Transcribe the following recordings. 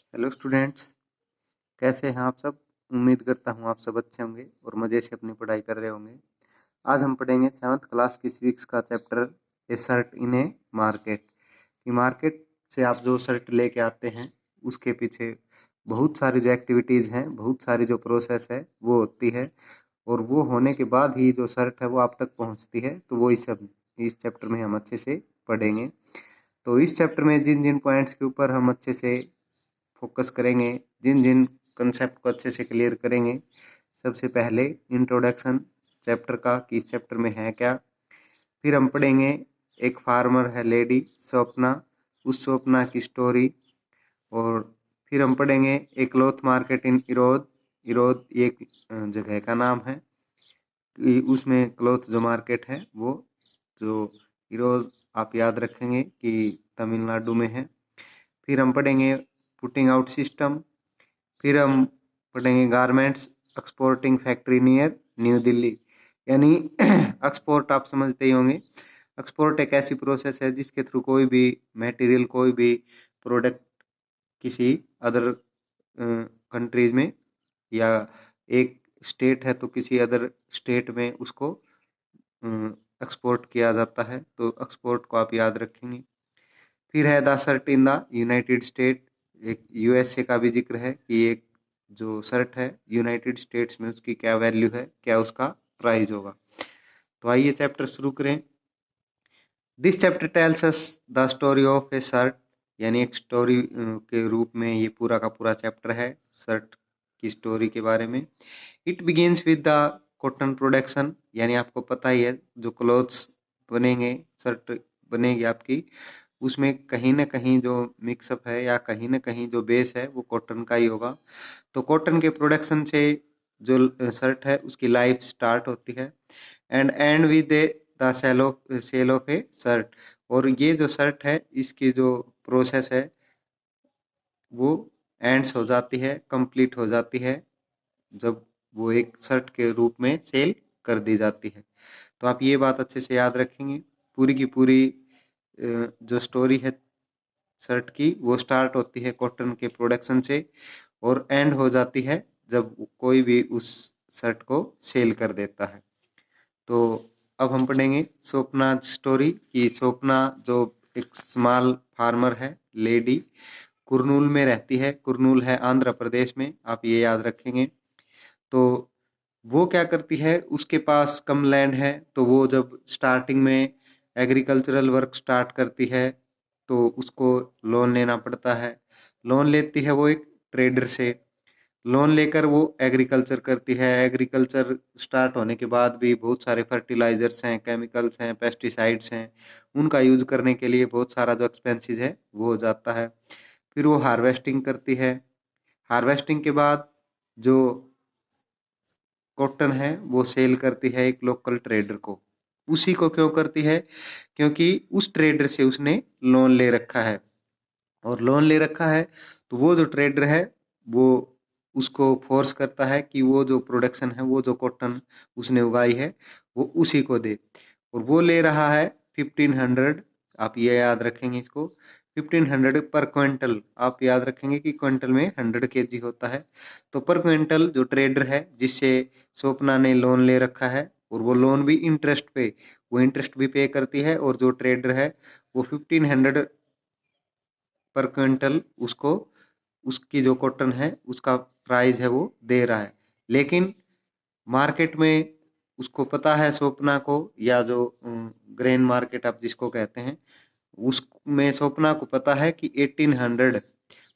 Hello students, कैसे हैं आप सब। उम्मीद करता हूँ आप सब अच्छे होंगे और मज़े से अपनी पढ़ाई कर रहे होंगे। आज हम पढ़ेंगे 7th क्लास की सिविक्स का chapter A shirt in A market. कि मार्केट से आप जो शर्ट लेके आते हैं उसके पीछे बहुत सारी जो एक्टिविटीज़ हैं, बहुत सारी जो प्रोसेस है वो होती है, और वो होने के बाद ही जो शर्ट है वो आप तक पहुँचती है। तो वो इस चैप्टर में हम अच्छे से पढ़ेंगे। तो इस चैप्टर में जिन जिन पॉइंट्स के ऊपर हम अच्छे से फोकस करेंगे, जिन जिन कंसेप्ट को अच्छे से क्लियर करेंगे, सबसे पहले इंट्रोडक्शन चैप्टर का कि इस चैप्टर में है क्या। फिर हम पढ़ेंगे एक फार्मर है लेडी स्वप्ना, उस स्वप्ना की स्टोरी। और फिर हम पढ़ेंगे एक क्लॉथ मार्केट इन इरोद। इरोद एक जगह का नाम है कि उसमें क्लॉथ जो मार्केट है वो जो इरोद आप याद रखेंगे कि तमिलनाडु में है। फिर हम पढ़ेंगे पुटिंग आउट सिस्टम। फिर हम पढ़ेंगे garments exporting factory near new Delhi. यानी एक्सपोर्ट आप समझते ही होंगे। एक्सपोर्ट एक ऐसी प्रोसेस है जिसके थ्रू कोई भी मटेरियल, कोई भी प्रोडक्ट किसी अदर कंट्रीज में, या एक स्टेट है तो किसी अदर स्टेट में उसको एक्सपोर्ट किया जाता है। तो एक्सपोर्ट को आप याद रखेंगे। फिर है the shirt in the United state. एक यूएसए का भी जिक्र है कि एक जो शर्ट है यूनाइटेड स्टेट्स में उसकी क्या वैल्यू है, क्या उसका प्राइस होगा। तो आइए चैप्टर शुरू करें। This chapter tells us the story of a shirt. यानी एक स्टोरी के रूप में ये पूरा का पूरा चैप्टर है शर्ट की स्टोरी के बारे में। It begins with the cotton production. यानी आपको पता ही है जो क्लोथ्स बनेंगे, शर्ट बनेगी आपकी, उसमें कहीं न कहीं जो मिक्सअप है या कहीं न कहीं जो बेस है वो कॉटन का ही होगा। तो कॉटन के प्रोडक्शन से जो शर्ट है उसकी लाइफ स्टार्ट होती है and with the sale of a shirt. और ये जो शर्ट है इसकी जो प्रोसेस है वो एंड्स हो जाती है, कंप्लीट हो जाती है जब वो एक शर्ट के रूप में सेल कर दी जाती है। तो आप ये बात अच्छे से याद रखेंगे। पूरी की पूरी जो स्टोरी है शर्ट की वो स्टार्ट होती है कॉटन के प्रोडक्शन से और एंड हो जाती है जब कोई भी उस शर्ट को सेल कर देता है। तो अब हम पढ़ेंगे स्वप्ना स्टोरी कि स्वप्ना जो एक स्मॉल फार्मर है लेडी, कुरनूल में रहती है। कुरनूल है आंध्र प्रदेश में, आप ये याद रखेंगे। तो वो क्या करती है, उसके पास कम लैंड है, तो वो जब स्टार्टिंग में एग्रीकल्चरल वर्क स्टार्ट करती है तो उसको लोन लेना पड़ता है। लोन लेती है वो एक ट्रेडर से। लोन लेकर वो एग्रीकल्चर करती है। एग्रीकल्चर स्टार्ट होने के बाद भी बहुत सारे फर्टिलाइजर्स हैं, केमिकल्स हैं, पेस्टिसाइड्स हैं, उनका यूज करने के लिए बहुत सारा जो एक्सपेंसेस है वो हो जाता है। फिर वो हार्वेस्टिंग करती है। हार्वेस्टिंग के बाद जो कॉटन है वो सेल करती है एक लोकल ट्रेडर को। उसी को क्यों करती है? क्योंकि उस ट्रेडर से उसने लोन ले रखा है, और लोन ले रखा है तो वो जो ट्रेडर है वो उसको फोर्स करता है कि वो जो प्रोडक्शन है, वो जो कॉटन उसने उगाई है वो उसी को दे। और वो ले रहा है 1500। आप ये याद रखेंगे इसको, 1500 पर क्विंटल। आप याद रखेंगे कि क्विंटल में 100 kg होता है। तो पर क्विंटल जो ट्रेडर है जिससे स्वप्ना ने लोन ले रखा है, और वो लोन भी इंटरेस्ट पे, वो इंटरेस्ट भी पे करती है, और जो ट्रेडर है वो 1500 पर क्विंटल उसको, उसकी जो कॉटन है उसका प्राइस है वो दे रहा है। लेकिन मार्केट में उसको पता है स्वप्ना को, या जो ग्रेन मार्केट आप जिसको कहते हैं, उसमें स्वप्ना को पता है कि 1800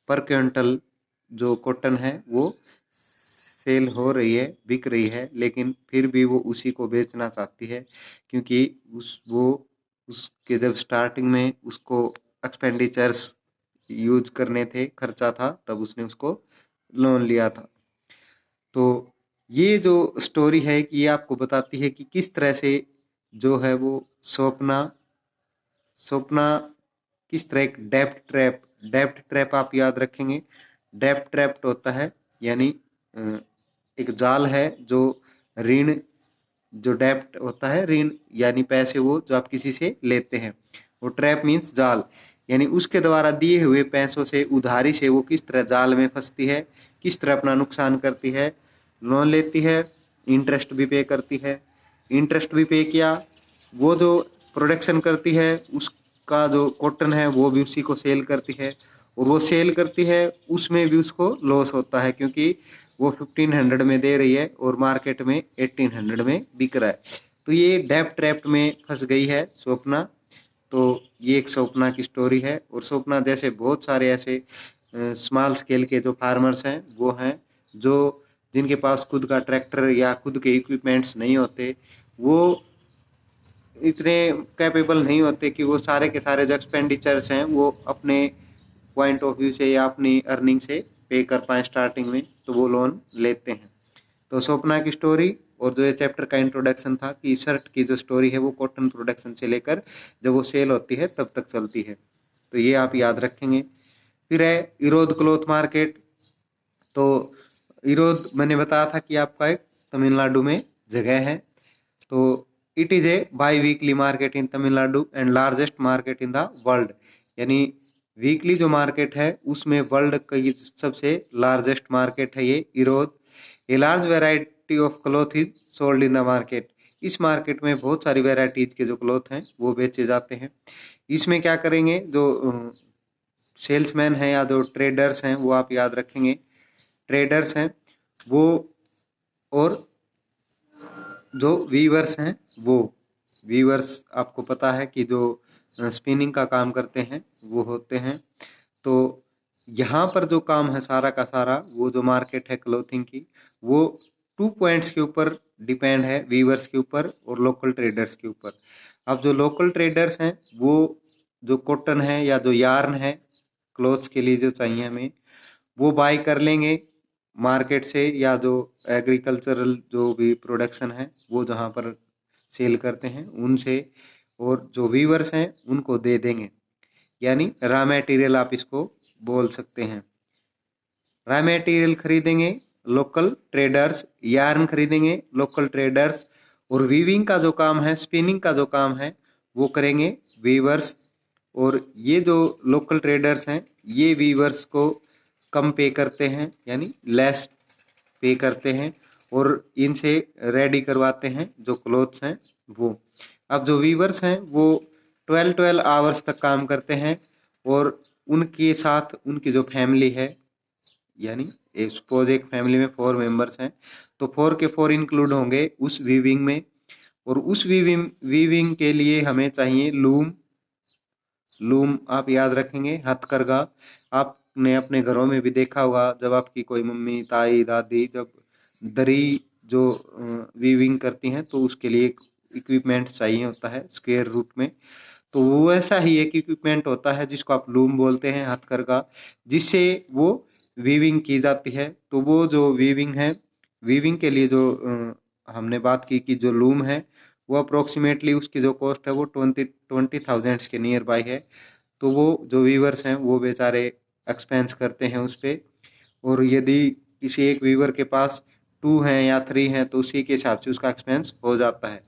पर क्विंटल जो कॉटन है वो सेल हो रही है, बिक रही है, लेकिन फिर भी वो उसी को बेचना चाहती है। क्योंकि उसके जब स्टार्टिंग में उसको एक्सपेंडिचर्स यूज करने थे, खर्चा था, तब उसने उसको लोन लिया था। तो ये जो स्टोरी है कि ये आपको बताती है कि किस तरह से जो है वो स्वप्ना स्वप्ना किस तरह एक डेप्ट ट्रैप आप याद रखेंगे। डेप्ट ट्रैप होता है यानी एक जाल है जो ऋण, जो डेप्ट होता है ऋण यानी पैसे वो जो आप किसी से लेते हैं, वो ट्रैप मीन्स जाल। यानी उसके द्वारा दिए हुए पैसों से, उधारी से वो किस तरह जाल में फंसती है, किस तरह अपना नुकसान करती है, लोन लेती है, इंटरेस्ट भी पे करती है। इंटरेस्ट भी पे किया, वो जो प्रोडक्शन करती है उसका जो कॉटन है वो भी उसी को सेल करती है, और वो सेल करती है उसमें भी उसको लॉस होता है, क्योंकि वो 1500 में दे रही है और मार्केट में 1800 में बिक रहा है। तो ये डेब्ट ट्रैप में फंस गई है स्वप्ना। तो ये एक स्वप्ना की स्टोरी है, और स्वप्ना जैसे बहुत सारे ऐसे स्मॉल स्केल के जो फार्मर्स हैं वो हैं, जो जिनके पास खुद का ट्रैक्टर या खुद के इक्विपमेंट्स नहीं होते, वो इतने कैपेबल नहीं होते कि वो सारे के सारे जो एक्सपेंडिचर्स हैं वो अपने पॉइंट ऑफ व्यू से या अपनी अर्निंग से पे कर पाए स्टार्टिंग में, तो वो लोन लेते हैं। तो स्वप्ना की स्टोरी, और जो ये चैप्टर का इंट्रोडक्शन था कि शर्ट की जो स्टोरी है वो कॉटन प्रोडक्शन से लेकर जब वो सेल होती है तब तक चलती है, तो ये आप याद रखेंगे। फिर है इरोद क्लॉथ मार्केट। तो इरोद मैंने बताया था कि आपका एक तमिलनाडु में जगह है। तो it is a bi weekly market in Tamil Nadu and largest market in the world. यानी वीकली जो मार्केट है उसमें वर्ल्ड की सबसे लार्जेस्ट मार्केट है ये Erode. A large variety of cloth is sold in the market. इस मार्केट में बहुत सारी वेराइटीज के जो क्लॉथ हैं वो बेचे जाते हैं। इसमें क्या करेंगे, जो सेल्समैन हैं या जो ट्रेडर्स हैं वो आप याद रखेंगे, ट्रेडर्स हैं वो, और जो वीवर्स हैं वो, वीवर्स आपको पता है कि जो स्पिनिंग का काम करते हैं वो होते हैं। तो यहाँ पर जो काम है सारा का सारा, वो जो मार्केट है क्लोथिंग की, वो 2 पॉइंट्स के ऊपर डिपेंड है, वीवर्स के ऊपर और लोकल ट्रेडर्स के ऊपर। अब जो लोकल ट्रेडर्स हैं वो जो कॉटन है या जो यार्न है क्लोथ्स के लिए जो चाहिए हमें, वो बाय कर लेंगे मार्केट से, या जो एग्रीकल्चरल जो भी प्रोडक्शन है वो जहाँ पर सेल करते हैं उनसे, और जो वीवर्स हैं उनको दे देंगे। यानी रॉ मटेरियल आप इसको बोल सकते हैं। रॉ मटेरियल खरीदेंगे लोकल ट्रेडर्स, यार्न खरीदेंगे लोकल ट्रेडर्स, और वीविंग का जो काम है, स्पिनिंग का जो काम है वो करेंगे वीवर्स। और ये जो लोकल ट्रेडर्स हैं ये वीवर्स को कम पे करते हैं, यानी लेस पे करते हैं, और इनसे रेडी करवाते हैं जो क्लोथ्स हैं वो। अब जो वीवर्स हैं वो 12 आवर्स तक काम करते हैं, और उनके साथ उनकी जो फैमिली है, यानी सपोज एक फैमिली में 4 मेंबर्स हैं, तो 4 के 4 इंक्लूड होंगे उस वीविंग में। और उस वीविंग वीविंग के लिए हमें चाहिए लूम। लूम आप याद रखेंगे, हथकरघा। आपने अपने घरों में भी देखा होगा, जब आपकी कोई मम्मी, ताई, दादी जब दरी जो वीविंग करती हैं तो उसके लिए इक्विपमेंट चाहिए होता है स्क्वायर रूट में। तो वो ऐसा ही एक इक्विपमेंट होता है जिसको आप लूम बोलते हैं, हथकरघा, जिससे वो वीविंग की जाती है। तो वो जो वीविंग है, वीविंग के लिए जो हमने बात की कि जो लूम है वो अप्रोक्सीमेटली उसकी जो कॉस्ट है वो 20,000 के नियर बाय है। तो वो जो वीवर्स हैं वो बेचारे एक्सपेंस करते हैं उस पर, और यदि किसी एक वीवर के पास 2 हैं या 3 हैं तो उसी के हिसाब से उसका एक्सपेंस हो जाता है।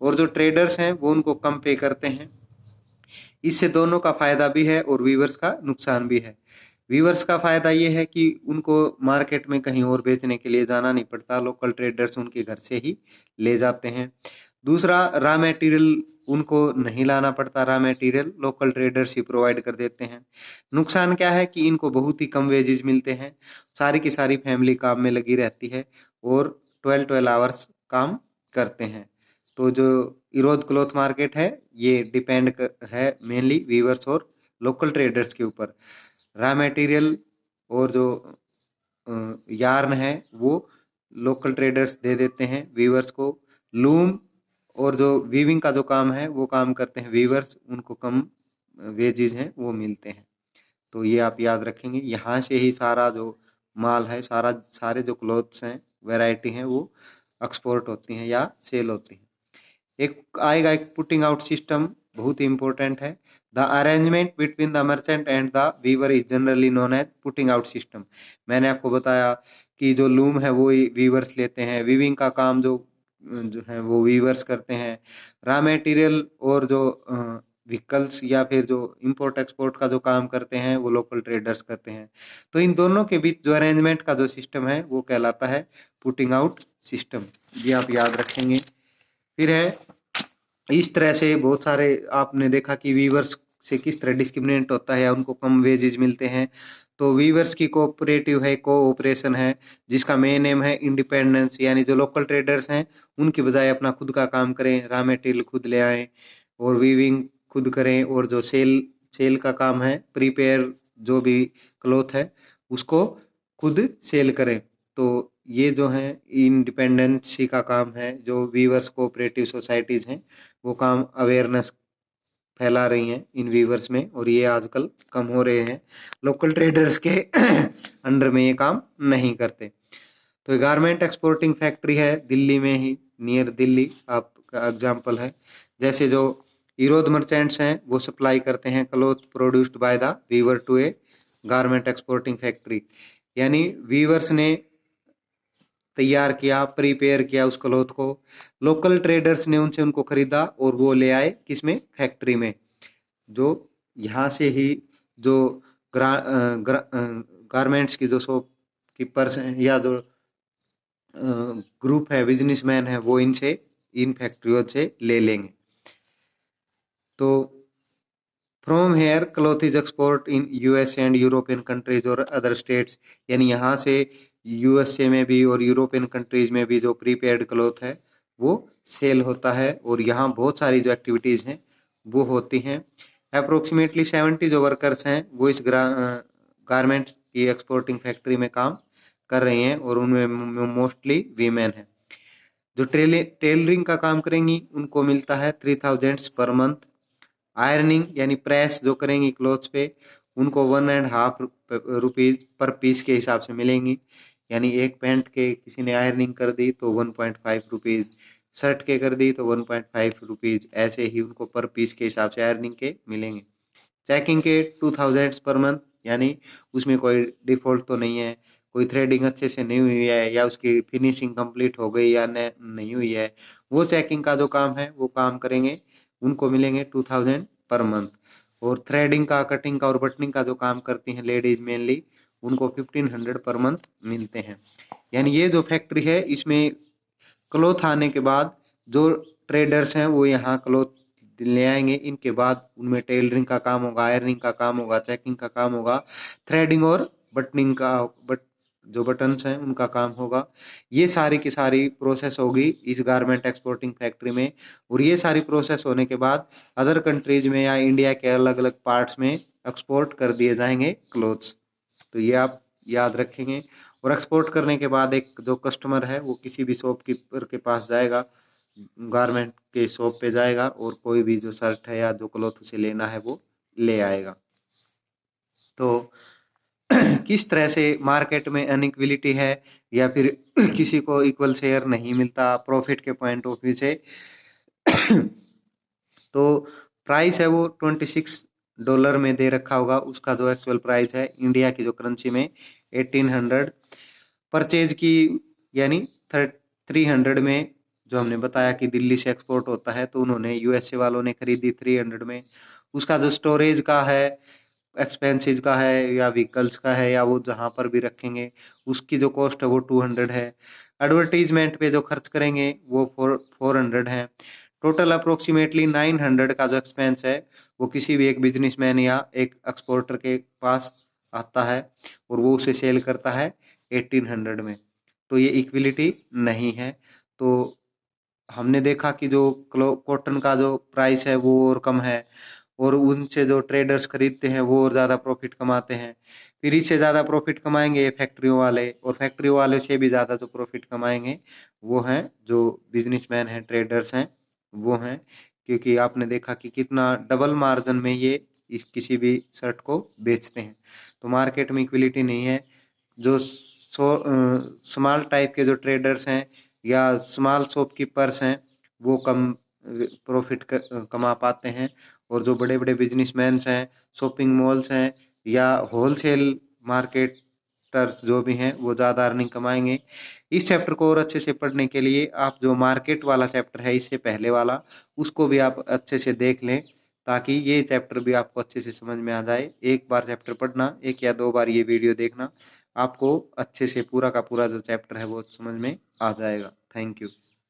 और जो ट्रेडर्स हैं वो उनको कम पे करते हैं। इससे दोनों का फायदा भी है और वीवर्स का नुकसान भी है। वीवर्स का फायदा ये है कि उनको मार्केट में कहीं और बेचने के लिए जाना नहीं पड़ता, लोकल ट्रेडर्स उनके घर से ही ले जाते हैं। दूसरा, रॉ मटेरियल उनको नहीं लाना पड़ता, रॉ मटेरियल लोकल ट्रेडर्स ही प्रोवाइड कर देते हैं। नुकसान क्या है कि इनको बहुत ही कम वेजेस मिलते हैं, सारी की सारी फैमिली काम में लगी रहती है और 12 आवर्स काम करते हैं। तो जो इरोद क्लॉथ मार्केट है ये डिपेंड है मेनली वीवर्स और लोकल ट्रेडर्स के ऊपर। रॉ मटेरियल और जो यार्न है वो लोकल ट्रेडर्स दे देते हैं वीवर्स को। लूम और जो वीविंग का जो काम है वो काम करते हैं वीवर्स, उनको कम वेजेस हैं वो मिलते हैं। तो ये आप याद रखेंगे, यहाँ से ही सारा जो माल है, सारे जो क्लोथ्स हैं, वैरायटी हैं, वो एक्सपोर्ट होती हैं या सेल होती हैं। एक आएगा एक पुटिंग आउट सिस्टम, बहुत ही इंपॉर्टेंट है। The arrangement between the merchant and the weaver is generally known as putting out system. मैंने आपको बताया कि जो लूम है वो वीवर्स लेते हैं, वीविंग का काम जो है वो वीवर्स करते हैं। रॉ मटेरियल और जो व्हीकल्स या फिर जो इंपोर्ट एक्सपोर्ट का जो काम करते हैं वो लोकल ट्रेडर्स करते हैं। तो इन दोनों के बीच जो अरेंजमेंट का जो सिस्टम है वो कहलाता है पुटिंग आउट सिस्टम। ये आप याद रखेंगे। फिर है इस तरह से बहुत सारे आपने देखा कि वीवर्स से किस तरह डिस्क्रिमिनेट होता है या उनको कम वेजेज मिलते हैं। तो वीवर्स की कोऑपरेटिव है, कोऑपरेशन है, जिसका मेन एम है इंडिपेंडेंस, यानी जो लोकल ट्रेडर्स हैं उनकी बजाय अपना खुद का काम करें, रॉ मटेरियल खुद ले आएं और वीविंग खुद करें, और जो सेल सेल का काम है, प्रीपेयर जो भी क्लॉथ है उसको खुद सेल करें। तो ये जो है इंडिपेंडेंसी का काम है। जो वीवर्स कोऑपरेटिव सोसाइटीज हैं वो काम अवेयरनेस फैला रही हैं इन वीवर्स में, और ये आजकल कम हो रहे हैं। लोकल ट्रेडर्स के अंडर में ये काम नहीं करते। तो गारमेंट एक्सपोर्टिंग फैक्ट्री है दिल्ली में ही, नियर दिल्ली आपका एग्जाम्पल है। जैसे जो ईरोद मर्चेंट्स हैं वो सप्लाई करते हैं cloth produced by the weaver to a garment exporting factory, यानी वीवर्स ने तैयार किया, प्रिपेयर किया उस क्लॉथ को, लोकल ट्रेडर्स ने उनसे उनको खरीदा और वो ले आए किसमें, फैक्ट्री में। जो यहाँ से ही जो गारमेंट्स की जो शॉपकीपर्स हैं या जो ग्रुप है, बिजनेसमैन है, वो इनसे इन फैक्ट्रियों से ले लेंगे। तो from here cloth is export in USA and European countries और अदर स्टेट्स, यानी यहाँ से यूएसए में भी और यूरोपियन कंट्रीज में भी जो प्रीपेयर्ड क्लॉथ है वो सेल होता है, और यहाँ बहुत सारी जो एक्टिविटीज़ हैं वो होती हैं। अप्रोक्सीमेटली 70 जो वर्कर्स हैं वो इस गारमेंट की एक्सपोर्टिंग फैक्ट्री में काम कर रही हैं, और उनमें मोस्टली वीमेन हैं। जो टेलरिंग का काम करेंगी उनको मिलता है 3000 पर मंथ। आयरनिंग यानी प्रेस जो करेंगी क्लोथ्स पे उनको 1.5 रुपीज पर पीस के हिसाब से मिलेंगी, यानी एक पैंट के किसी ने आयरनिंग कर दी तो 1.5 रुपीज, शर्ट के कर दी तो 1.5 रुपीज, ऐसे ही उनको पर पीस के हिसाब से आयरनिंग के मिलेंगे। चेकिंग के 2000 पर मंथ, यानी उसमें कोई डिफॉल्ट तो नहीं है, कोई थ्रेडिंग अच्छे से नहीं हुई है या उसकी फिनिशिंग कंप्लीट हो गई या नहीं हुई है, वो चेकिंग का जो काम है वो काम करेंगे, उनको मिलेंगे 2000 पर मंथ। और थ्रेडिंग का, कटिंग का और बटनिंग का जो काम करती हैं लेडीज मेनली, उनको 1500 पर मंथ मिलते हैं। यानी ये जो फैक्ट्री है इसमें क्लॉथ आने के बाद जो ट्रेडर्स हैं वो यहाँ क्लॉथ ले आएंगे, इनके बाद उनमें टेलरिंग का काम होगा, आयरनिंग का काम होगा, चेकिंग का काम होगा, थ्रेडिंग और बटनिंग का जो बटन्स हैं उनका काम होगा। ये सारी की सारी प्रोसेस होगी इस गारमेंट एक्सपोर्टिंग फैक्ट्री में, और ये सारी प्रोसेस होने के बाद अदर कंट्रीज में या इंडिया के अलग अलग पार्ट्स में एक्सपोर्ट कर दिए जाएंगे क्लोथ्स। तो ये आप याद रखेंगे। और एक्सपोर्ट करने के बाद एक जो कस्टमर है वो किसी भी शॉपकीपर के पास जाएगा, गारमेंट के शॉप पे जाएगा, और कोई भी जो शर्ट है या जो क्लॉथ उसे लेना है वो ले आएगा। तो किस तरह से मार्केट में अनइक्वलिटी है या फिर किसी को इक्वल शेयर नहीं मिलता प्रॉफिट के पॉइंट ऑफ व्यू से, तो प्राइस है वो $26 में दे रखा होगा। उसका जो एक्चुअल प्राइस है इंडिया की जो करेंसी में 1800 परचेज की, यानी 300 में। जो हमने बताया कि दिल्ली से एक्सपोर्ट होता है तो उन्होंने यूएसए वालों ने खरीदी 300 में। उसका जो स्टोरेज का है, एक्सपेंसेस का है या व्हीकल्स का है या वो जहाँ पर भी रखेंगे उसकी जो कॉस्ट है वो 200 है। एडवर्टीजमेंट पे जो खर्च करेंगे वो 400 है। टोटल अप्रोक्सीमेटली 900 का जो एक्सपेंस है वो किसी भी एक बिजनेसमैन या एक एक्सपोर्टर के पास आता है और वो उसे सेल करता है 1800 में। तो ये इक्विलिटी नहीं है। तो हमने देखा कि जो कॉटन का जो प्राइस है वो और कम है, और उनसे जो ट्रेडर्स खरीदते हैं वो और ज़्यादा प्रॉफिट कमाते हैं। फिर इससे ज़्यादा प्रॉफिट कमाएंगे फैक्ट्रियों वाले, और फैक्ट्री वाले से भी ज़्यादा जो प्रॉफिट कमाएंगे वो हैं जो बिजनेसमैन हैं, ट्रेडर्स हैं, वो हैं। क्योंकि आपने देखा कि कितना डबल मार्जिन में ये इस किसी भी शर्ट को बेचते हैं। तो मार्केट में इक्विलिटी नहीं है। जो स्मॉल टाइप के जो ट्रेडर्स हैं या स्मॉल शॉपकीपर्स हैं वो कम प्रॉफिट कमा पाते हैं, और जो बड़े बड़े बिजनेसमैन हैं, शॉपिंग मॉल्स हैं या होलसेल मार्केटर्स जो भी हैं वो ज़्यादा अर्निंग कमाएंगे। इस चैप्टर को और अच्छे से पढ़ने के लिए आप जो मार्केट वाला चैप्टर है इससे पहले वाला, उसको भी आप अच्छे से देख लें, ताकि ये चैप्टर भी आपको अच्छे से समझ में आ जाए। एक बार चैप्टर पढ़ना, एक या दो बार ये वीडियो देखना, आपको अच्छे से पूरा का पूरा जो चैप्टर है वो समझ में आ जाएगा। Thank you.